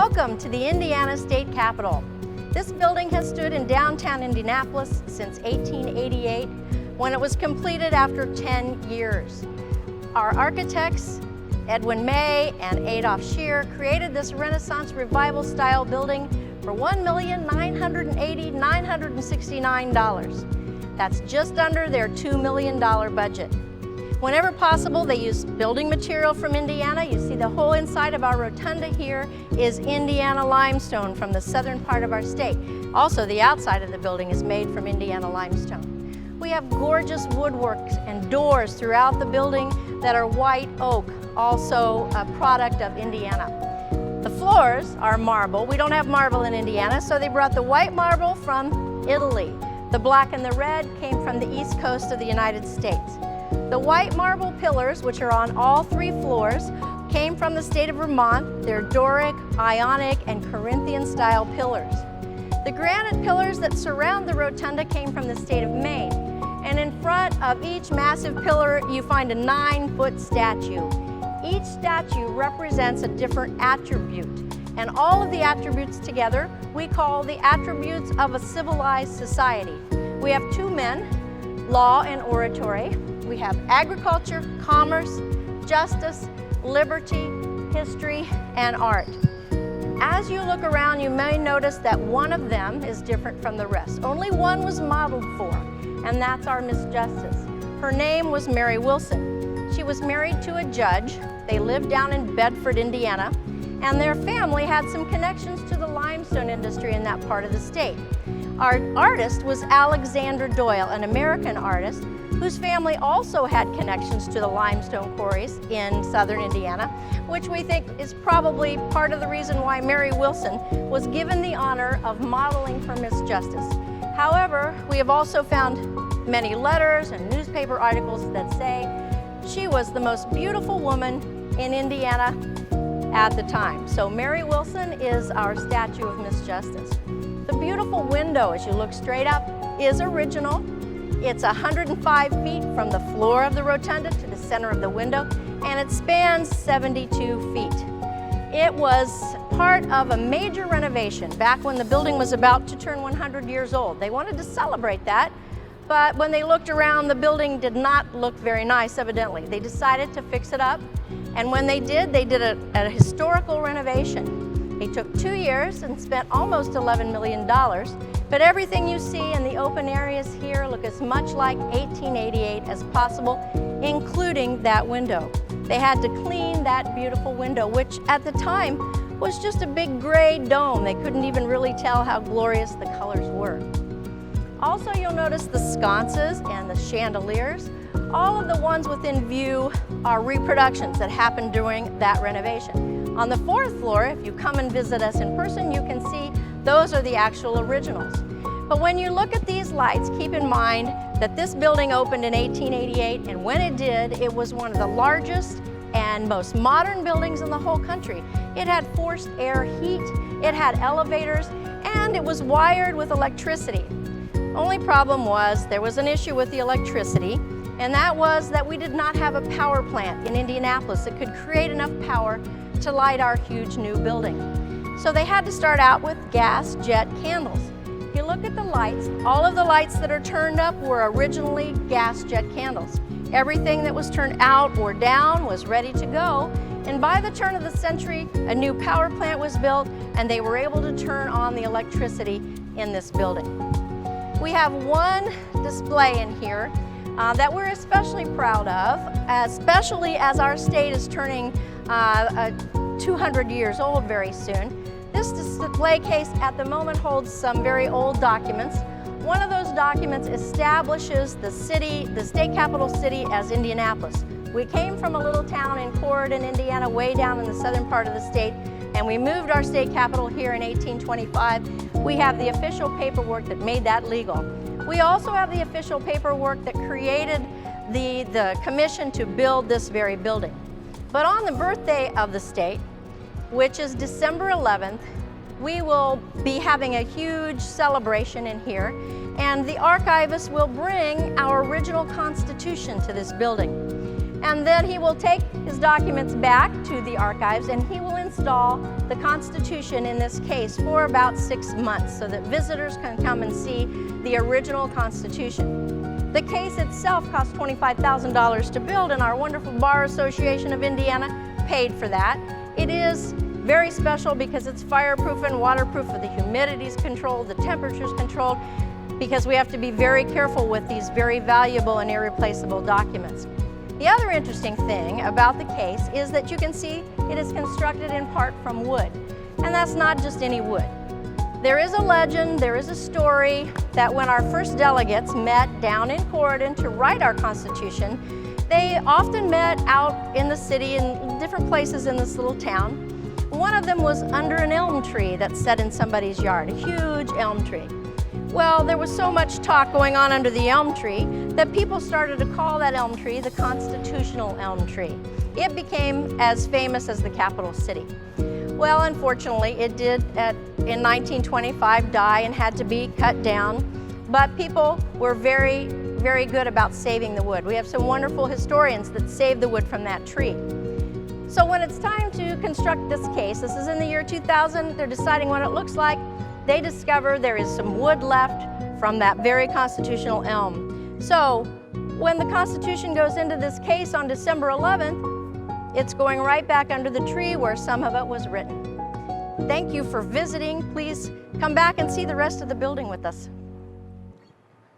Welcome to the Indiana State Capitol. This building has stood in downtown Indianapolis since 1888, when it was completed after 10 years. Our architects, Edwin May and Adolph Scheer, created this Renaissance Revival style building for $1,980,969. That's just under their $2 million budget. Whenever possible, they use building material from Indiana. You see the whole inside of our rotunda here is Indiana limestone from the southern part of our state. Also, the outside of the building is made from Indiana limestone. We have gorgeous woodworks and doors throughout the building that are white oak, also a product of Indiana. The floors are marble. We don't have marble in Indiana, so they brought the white marble from Italy. The black and the red came from the east coast of the United States. The white marble pillars, which are on all 3 floors, came from the state of Vermont. They're Doric, Ionic, and Corinthian style pillars. The granite pillars that surround the rotunda came from the state of Maine. And in front of each massive pillar, you find a 9-foot statue. Each statue represents a different attribute. And all of the attributes together, we call the attributes of a civilized society. We have 2 men, law and oratory. We have agriculture, commerce, justice, liberty, history, and art. As you look around, you may notice that one of them is different from the rest. Only one was modeled for, and that's our Miss Justice. Her name was Mary Wilson. She was married to a judge. They lived down in Bedford, Indiana, and their family had some connections to the limestone industry in that part of the state. Our artist was Alexander Doyle, an American artist, whose family also had connections to the limestone quarries in southern Indiana, which we think is probably part of the reason why Mary Wilson was given the honor of modeling for Miss Justice. However, we have also found many letters and newspaper articles that say she was the most beautiful woman in Indiana at the time. So Mary Wilson is our statue of Miss Justice. The beautiful window, as you look straight up, is original. It's 105 feet from the floor of the rotunda to the center of the window, and it spans 72 feet. It was part of a major renovation back when the building was about to turn 100 years old. They wanted to celebrate that, but when they looked around, the building did not look very nice, evidently. They decided to fix it up, and when they did a historical renovation. It took 2 years and spent almost $11 million. But everything you see in the open areas here look as much like 1888 as possible, including that window. They had to clean that beautiful window, which at the time was just a big gray dome. They couldn't even really tell how glorious the colors were. Also, you'll notice the sconces and the chandeliers. All of the ones within view are reproductions that happened during that renovation. On the 4th floor, if you come and visit us in person, you can see those are the actual originals. But when you look at these lights, keep in mind that this building opened in 1888, and when it did, it was one of the largest and most modern buildings in the whole country. It had forced air heat, it had elevators, and it was wired with electricity. Only problem was there was an issue with the electricity, and that was that we did not have a power plant in Indianapolis that could create enough power to light our huge new building. So they had to start out with gas jet candles. If you look at the lights, all of the lights that are turned up were originally gas jet candles. Everything that was turned out or down was ready to go. And by the turn of the century, a new power plant was built, and they were able to turn on the electricity in this building. We have one display in here that we're especially proud of, especially as our state is turning 200 years old very soon. This display case at the moment holds some very old documents. One of those documents establishes the state capital city as Indianapolis. We came from a little town in Corydon, Indiana, way down in the southern part of the state, and we moved our state capital here in 1825. We have the official paperwork that made that legal. We also have the official paperwork that created the commission to build this very building. But on the birthday of the state, which is December 11th, we will be having a huge celebration in here, and the archivist will bring our original Constitution to this building. And then he will take his documents back to the archives and he will install the Constitution in this case for about 6 months so that visitors can come and see the original Constitution. The case itself cost $25,000 to build, and our wonderful Bar Association of Indiana paid for that. It is very special because it's fireproof and waterproof, the humidity's controlled, the temperature's controlled, because we have to be very careful with these very valuable and irreplaceable documents. The other interesting thing about the case is that you can see it is constructed in part from wood. And that's not just any wood. There is a legend, there is a story that when our first delegates met down in Corydon to write our Constitution, they often met out in the city in different places in this little town. One of them was under an elm tree that's set in somebody's yard, a huge elm tree. Well, there was so much talk going on under the elm tree that people started to call that elm tree the Constitutional Elm Tree. It became as famous as the capital city. Well, unfortunately, it did in 1925 die and had to be cut down, but people were very, very good about saving the wood. We have some wonderful historians that saved the wood from that tree. So when it's time to construct this case, this is in the year 2000, they're deciding what it looks like. They discover there is some wood left from that very constitutional elm. So when the Constitution goes into this case on December 11th, it's going right back under the tree where some of it was written. Thank you for visiting. Please come back and see the rest of the building with us.